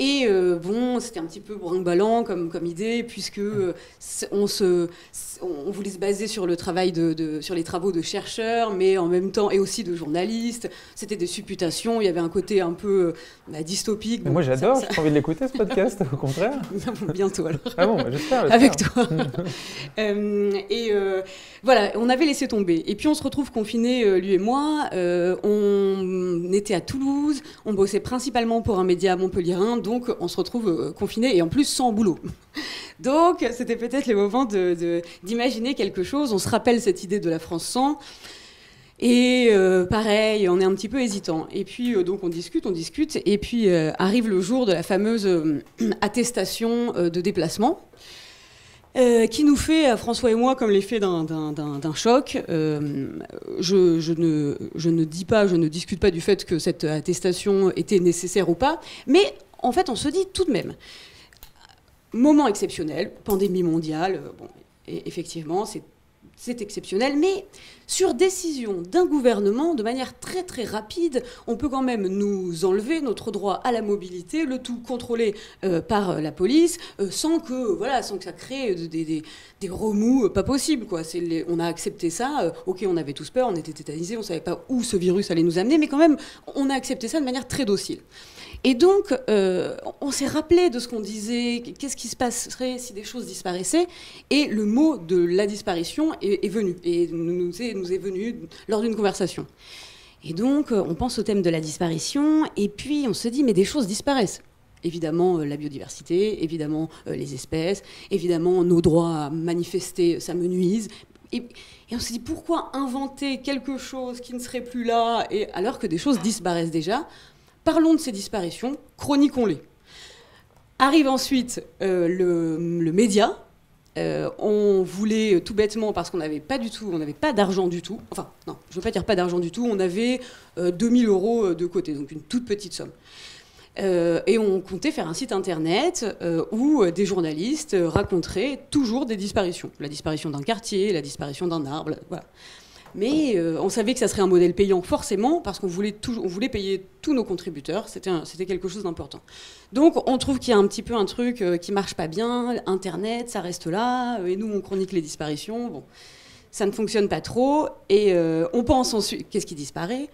Et bon, c'était un petit peu brinque-ballant comme idée, puisque on voulait se baser sur le travail sur les travaux de chercheurs, mais en même temps, et aussi de journalistes. C'était des supputations, il y avait un côté un peu dystopique. Mais moi j'adore, j'ai envie de l'écouter ce podcast, au contraire. Bientôt alors. Ah bon, j'espère. Avec toi. Voilà, on avait laissé tomber. Et puis on se retrouve confinés, lui et moi. On était à Toulouse, on bossait principalement pour un média montpelliérain, donc on se retrouve confinés et en plus sans boulot. Donc c'était peut-être le moment d'imaginer quelque chose. On se rappelle cette idée de la France sans. Et pareil, on est un petit peu hésitant. Et puis donc on discute, et puis arrive le jour de la fameuse attestation de déplacement. Qui nous fait, François et moi, comme l'effet d'un choc. Je ne discute pas du fait que cette attestation était nécessaire ou pas, mais en fait, on se dit tout de même, moment exceptionnel, pandémie mondiale, bon, et effectivement, c'est exceptionnel, mais sur décision d'un gouvernement, de manière très très rapide, on peut quand même nous enlever notre droit à la mobilité, le tout contrôlé par la police, sans que ça crée des remous pas possibles, quoi. On a accepté ça, ok, on avait tous peur, on était tétanisés, on ne savait pas où ce virus allait nous amener, mais quand même, on a accepté ça de manière très docile. Et donc, on s'est rappelé de ce qu'on disait, qu'est-ce qui se passerait si des choses disparaissaient, et le mot de la disparition est venu, et nous est venu lors d'une conversation. Et donc, on pense au thème de la disparition, et puis on se dit, mais des choses disparaissent. Évidemment, la biodiversité, évidemment, les espèces, évidemment, nos droits à manifester s'amenuisent. Et on se dit, pourquoi inventer quelque chose qui ne serait plus là, alors que des choses disparaissent déjà ? Parlons de ces disparitions, chroniquons-les. Arrive ensuite le média. On voulait tout bêtement, parce qu'on n'avait pas d'argent du tout. Enfin, non, je ne veux pas dire pas d'argent du tout. On avait 2 000 € de côté, donc une toute petite somme. Et on comptait faire un site internet où des journalistes raconteraient toujours des disparitions. La disparition d'un quartier, la disparition d'un arbre, voilà. Mais on savait que ça serait un modèle payant forcément, parce qu'on voulait payer tous nos contributeurs, c'était quelque chose d'important. Donc on trouve qu'il y a un petit peu un truc qui marche pas bien, Internet, ça reste là, et nous on chronique les disparitions, bon, ça ne fonctionne pas trop, et on pense ensuite, qu'est-ce qui disparaît ?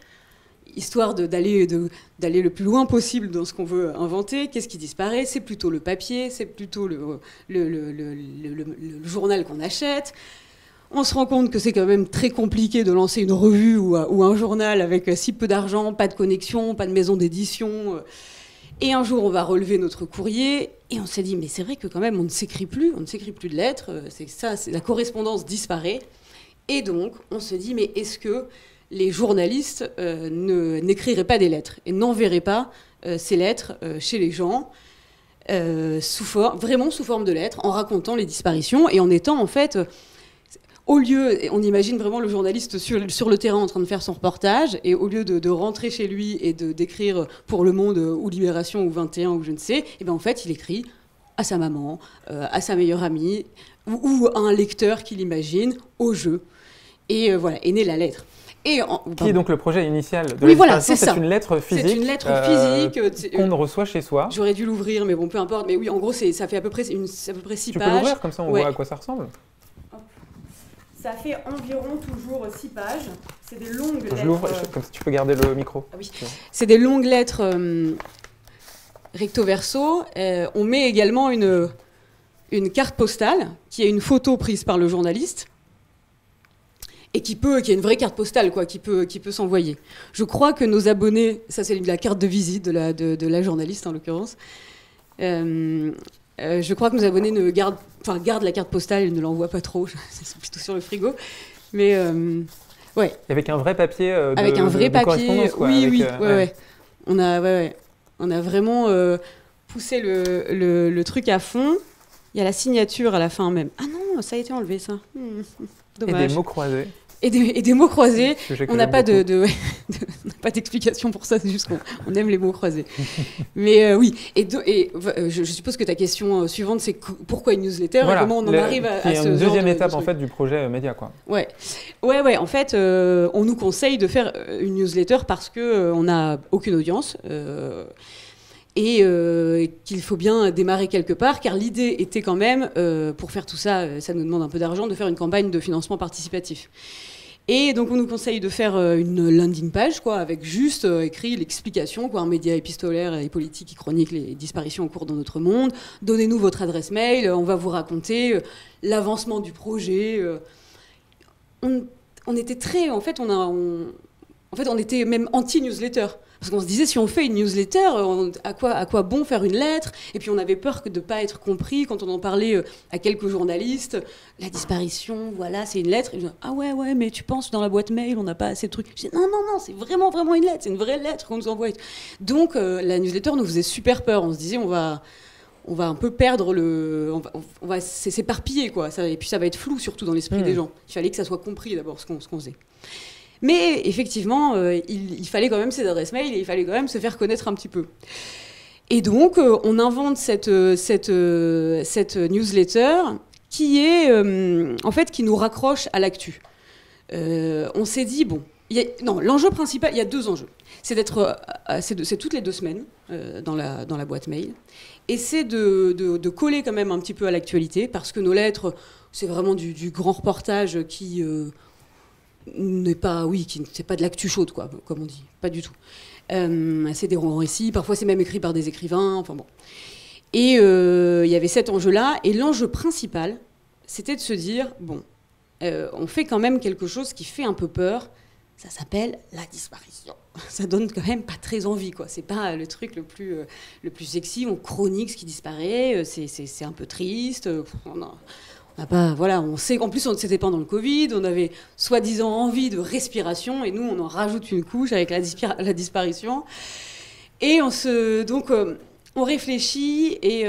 Histoire d'aller le plus loin possible dans ce qu'on veut inventer, qu'est-ce qui disparaît ? C'est plutôt le papier, c'est plutôt le journal qu'on achète. On se rend compte que c'est quand même très compliqué de lancer une revue ou un journal avec si peu d'argent, pas de connexion, pas de maison d'édition. Et un jour, on va relever notre courrier et on s'est dit, mais c'est vrai que quand même, on ne s'écrit plus de lettres. La correspondance disparaît. Et donc, on se dit, mais est-ce que les journalistes n'écriraient pas des lettres et n'enverraient pas ces lettres chez les gens vraiment sous forme de lettres, en racontant les disparitions et en étant en fait... Au lieu, on imagine vraiment le journaliste sur le terrain en train de faire son reportage, et au lieu de rentrer chez lui et d'écrire pour Le Monde ou Libération ou 21 ou je ne sais, et ben en fait il écrit à sa maman, à sa meilleure amie ou à un lecteur qu'il imagine au jeu. Et voilà, est née la lettre. Qui est donc le projet initial de la disparition, voilà, c'est une lettre physique. C'est une lettre physique qu'on reçoit chez soi. J'aurais dû l'ouvrir, mais bon, peu importe. Mais oui, en gros, ça fait à peu près 6 pages. Tu peux l'ouvrir, comme ça on voit à quoi ça ressemble. Ça fait environ toujours 6 pages. C'est des longues lettres. Je l'ouvre, comme ça tu peux garder le micro. Ah oui. C'est des longues lettres recto verso. On met également une carte postale qui est une photo prise par le journaliste et qui est une vraie carte postale, quoi, qui peut s'envoyer. Je crois que nos abonnés, ça c'est la carte de visite de la journaliste en l'occurrence. Je crois que nos abonnés gardent la carte postale et ne l'envoient pas trop. C'est plutôt sur le frigo. Mais ouais. Avec un vrai papier. Avec un vrai papier. Quoi, oui, avec, ouais. On a vraiment poussé le truc à fond. Il y a la signature à la fin même. Ah non, ça a été enlevé ça. Dommage. Et des mots croisés. Et des mots croisés. On n'a pas pas d'explication pour ça, c'est juste qu'on aime les mots croisés. Mais oui, je suppose que ta question suivante, c'est pourquoi une newsletter et comment on en arrive à ce genre de... C'est une deuxième étape en fait du projet média, quoi. Ouais. En fait, on nous conseille de faire une newsletter parce qu'on n'a aucune audience. Et qu'il faut bien démarrer quelque part, car l'idée était quand même, pour faire tout ça, ça nous demande un peu d'argent, de faire une campagne de financement participatif. Et donc on nous conseille de faire une landing page, quoi, avec juste écrit l'explication, quoi, un média épistolaire et politique qui chronique les disparitions en cours dans notre monde. Donnez-nous votre adresse mail, on va vous raconter l'avancement du projet. On était très, en fait, on était même anti-newsletter. Parce qu'on se disait, si on fait une newsletter, à quoi bon faire une lettre? Et puis on avait peur de ne pas être compris quand on en parlait à quelques journalistes. La disparition, voilà, c'est une lettre. Et je dis, ah ouais, mais tu penses, dans la boîte mail, on n'a pas assez de trucs. Je dis, non, c'est vraiment une lettre. C'est une vraie lettre qu'on nous envoie. Donc la newsletter nous faisait super peur. On se disait, on va un peu perdre on va s'éparpiller, quoi. Et puis ça va être flou, surtout dans l'esprit des gens. Il fallait que ça soit compris d'abord ce qu'on faisait. Mais effectivement, il fallait quand même ces adresses mail et il fallait quand même se faire connaître un petit peu. Et donc, on invente cette newsletter qui est, en fait, qui nous raccroche à l'actu. On s'est dit, l'enjeu principal, il y a 2 enjeux. C'est toutes les 2 semaines dans la boîte mail. Et c'est de coller quand même un petit peu à l'actualité, parce que nos lettres, c'est vraiment du grand reportage qui... c'est pas de l'actu chaude, quoi, comme on dit, pas du tout. C'est des romans récits, parfois c'est même écrit par des écrivains, enfin bon. Et il y avait cet enjeu-là, et l'enjeu principal, c'était de se dire, on fait quand même quelque chose qui fait un peu peur, ça s'appelle la disparition. Ça donne quand même pas très envie, quoi. C'est pas le truc le plus sexy, on chronique ce qui disparaît, c'est un peu triste, on sait qu'en plus, c'était pendant le Covid, on avait soi-disant envie de respiration, et nous, on en rajoute une couche avec la disparition. Et on réfléchit, et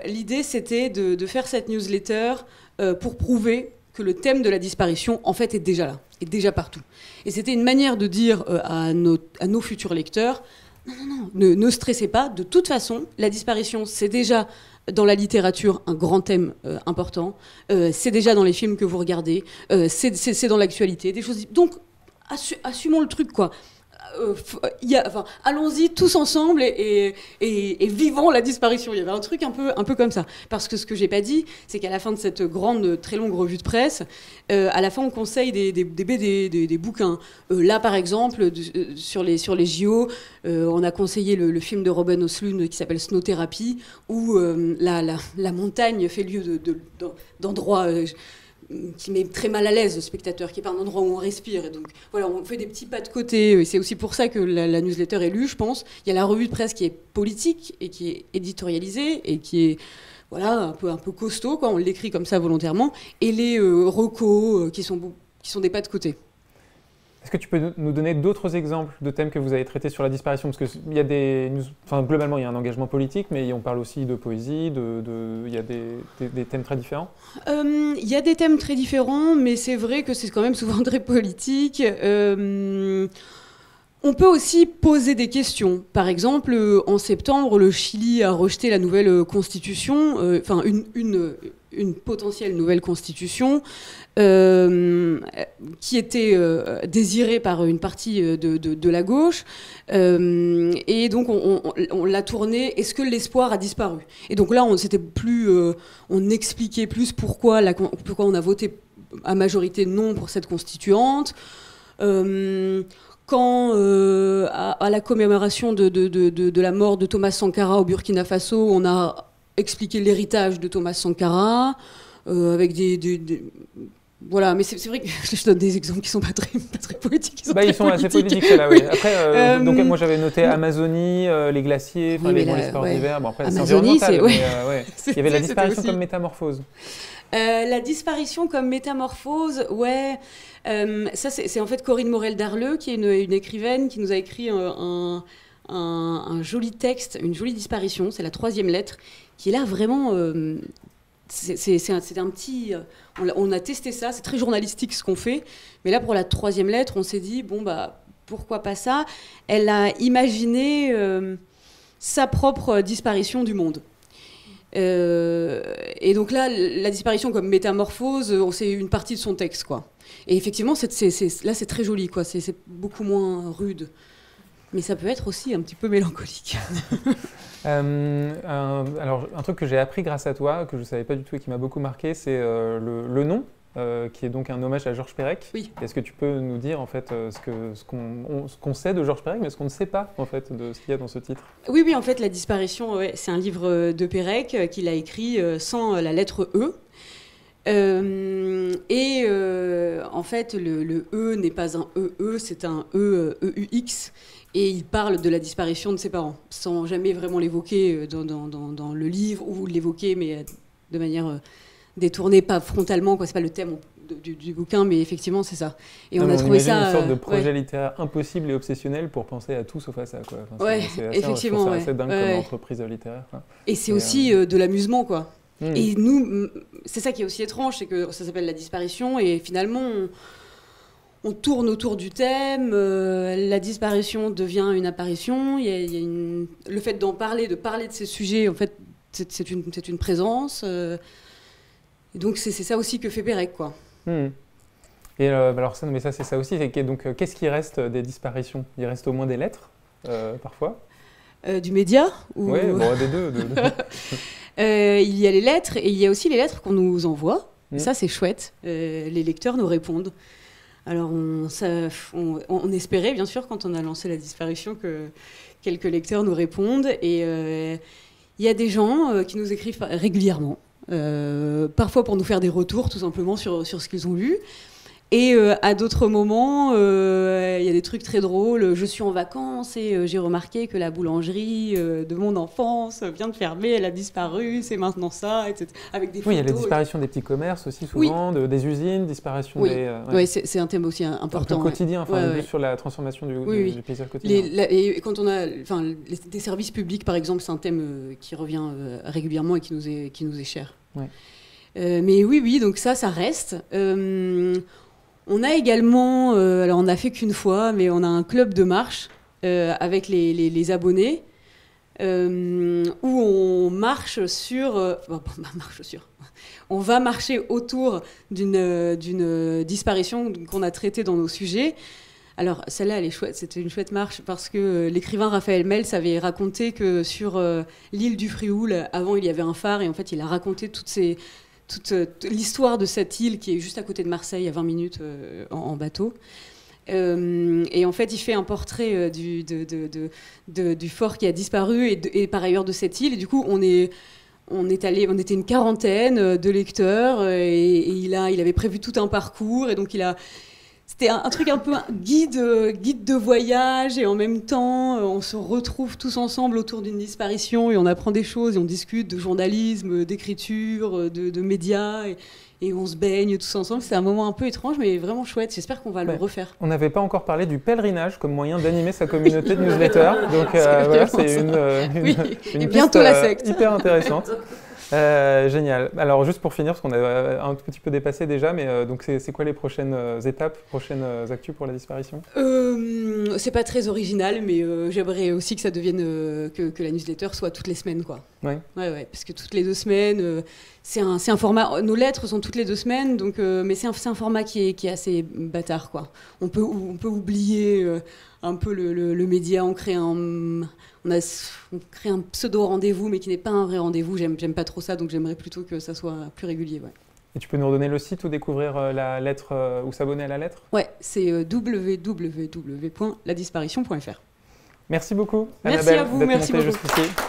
l'idée, c'était de faire cette newsletter pour prouver que le thème de la disparition, en fait, est déjà là, est déjà partout. Et c'était une manière de dire à nos futurs lecteurs, non, ne stressez pas, de toute façon, la disparition, c'est déjà... dans la littérature, un grand thème important. C'est déjà dans les films que vous regardez. C'est dans l'actualité. Des choses. Donc, assumons le truc, quoi. Allons-y tous ensemble et vivons la disparition. Il y avait un truc un peu comme ça. Parce que ce que j'ai pas dit, c'est qu'à la fin de cette grande, très longue revue de presse, à la fin, on conseille des BD, des bouquins. Là, par exemple, sur les JO, on a conseillé le film de Robin Östlund qui s'appelle Snow Therapy, où la montagne fait lieu d'endroits... qui met très mal à l'aise le spectateur, qui n'est pas un endroit où on respire. Et donc, voilà, on fait des petits pas de côté. Et c'est aussi pour ça que la newsletter est lue, je pense. Il y a la revue de presse qui est politique et qui est éditorialisée et qui est un peu costaud, quoi. On l'écrit comme ça volontairement. Et les recos qui sont des pas de côté. Est-ce que tu peux nous donner d'autres exemples de thèmes que vous avez traités sur la disparition? Parce que globalement, il y a un engagement politique, mais on parle aussi de poésie, il y a des thèmes très différents. Il y a des thèmes très différents, mais c'est vrai que c'est quand même souvent très politique. On peut aussi poser des questions. Par exemple, en septembre, le Chili a rejeté la nouvelle constitution, une potentielle nouvelle constitution qui était désirée par une partie de la gauche. Et donc, on l'a tournée. Est-ce que l'espoir a disparu? Et donc là, on expliquait plus pourquoi on a voté à majorité non pour cette constituante. Quand, à la commémoration de la mort de Thomas Sankara au Burkina Faso, on a expliqué l'héritage de Thomas Sankara, avec voilà, mais c'est vrai que je donne des exemples qui sont pas très politiques. Ils sont assez politiques, ceux-là, oui. Après, donc, moi j'avais noté Amazonie, les glaciers, oui, les sports d'hiver. Bon, après, Amazonie, c'est environnemental, mais il y avait la disparition comme métamorphose. La disparition comme métamorphose, ouais. Ça, c'est en fait Corinne Morel-Darleux, qui est une écrivaine qui nous a écrit un joli texte, une jolie disparition. C'est la 3e lettre, qui est là vraiment... c'est un petit... on a testé ça, c'est très journalistique ce qu'on fait. Mais là, pour la 3e lettre, on s'est dit, bon, bah, pourquoi pas ça ? Elle a imaginé sa propre disparition du monde. Et donc là, la disparition comme métamorphose, c'est une partie de son texte, quoi. Et effectivement, là, c'est très joli, quoi. C'est beaucoup moins rude. Mais ça peut être aussi un petit peu mélancolique. Alors, un truc que j'ai appris grâce à toi, que je ne savais pas du tout et qui m'a beaucoup marqué, c'est le nom, qui est donc un hommage à Georges Perec. Oui. Est-ce que tu peux nous dire en fait ce qu'on sait de Georges Perec, mais ce qu'on ne sait pas en fait de ce qu'il y a dans ce titre? Oui, en fait, La disparition, c'est un livre de Perec qu'il a écrit sans la lettre E. En fait, le E n'est pas un EE, c'est un EUX. Et il parle de la disparition de ses parents, sans jamais vraiment l'évoquer dans le livre, ou l'évoquer, mais de manière détournée, pas frontalement, quoi. C'est pas le thème du bouquin, mais effectivement, c'est ça. Et on a trouvé ça... une sorte de projet littéraire impossible et obsessionnel pour penser à tout sauf à ça, quoi. Enfin, effectivement. C'est assez dingue comme entreprise littéraire. Quoi. Et c'est aussi de l'amusement, quoi. Et nous, c'est ça qui est aussi étrange, c'est que ça s'appelle La disparition, et finalement... On tourne autour du thème, la disparition devient une apparition, le fait d'en parler, de parler de ces sujets, en fait, c'est une présence. Et donc c'est ça aussi que fait Perec, quoi. Et alors ça, mais ça c'est ça aussi, donc qu'est-ce qui reste des disparitions? Il reste au moins des lettres, parfois. Du média ou... Oui, bon, des deux. Il y a les lettres, et il y a aussi les lettres qu'on nous envoie. Ça c'est chouette, les lecteurs nous répondent. Alors, on espérait, bien sûr, quand on a lancé La disparition, que quelques lecteurs nous répondent. Et il y a des gens qui nous écrivent régulièrement, parfois pour nous faire des retours, tout simplement, sur ce qu'ils ont lu. Et à d'autres moments, il y a des trucs très drôles. Je suis en vacances et j'ai remarqué que la boulangerie de mon enfance vient de fermer, elle a disparu, c'est maintenant ça, etc. Avec des photos. Oui, il y a la disparition des petits commerces aussi, souvent, des usines, disparition des... Oui, c'est un thème aussi important. Un peu quotidien, sur la transformation du paysage quotidien. Et quand on a... des services publics, par exemple, c'est un thème qui revient régulièrement et qui nous est cher. Ouais. Mais oui, donc ça reste... On a également, alors on n'a fait qu'une fois, mais on a un club de marche avec les abonnés où on marche on va marcher autour d'une disparition qu'on a traitée dans nos sujets. Alors celle-là, elle est chouette, c'était une chouette marche parce que l'écrivain Raphaël Mels avait raconté que sur l'île du Frioul, avant il y avait un phare et en fait il a raconté toute l'histoire de cette île qui est juste à côté de Marseille, à 20 minutes en bateau. Et en fait, il fait un portrait du fort qui a disparu et par ailleurs de cette île. Et du coup, on était une quarantaine de lecteurs et il avait prévu tout un parcours. Et donc, c'était un truc un peu guide de voyage et en même temps, on se retrouve tous ensemble autour d'une disparition et on apprend des choses et on discute de journalisme, d'écriture, de médias et on se baigne tous ensemble. C'est un moment un peu étrange mais vraiment chouette. J'espère qu'on va le refaire. On n'avait pas encore parlé du pèlerinage comme moyen d'animer sa communauté de newsletters. Donc voilà, c'est une bientôt piste, la secte. Hyper intéressante. Génial. Alors juste pour finir, parce qu'on a un petit peu dépassé déjà, mais donc c'est quoi les prochaines étapes, prochaines actus pour La disparition? C'est pas très original, mais j'aimerais aussi que ça devienne que la newsletter soit toutes les semaines, quoi. Ouais, parce que toutes les 2 semaines, c'est un format. Nos lettres sont toutes les 2 semaines, donc mais c'est un format qui est assez bâtard, quoi. On peut oublier un peu le média, on crée un pseudo rendez-vous, mais qui n'est pas un vrai rendez-vous. J'aime pas trop ça, donc j'aimerais plutôt que ça soit plus régulier. Ouais. Et tu peux nous redonner le site ou découvrir la lettre ou s'abonner à la lettre? Ouais, c'est www.ladisparition.fr. Merci beaucoup, Merci Annabelle, à vous, d'être merci montée beaucoup. jusqu'ici.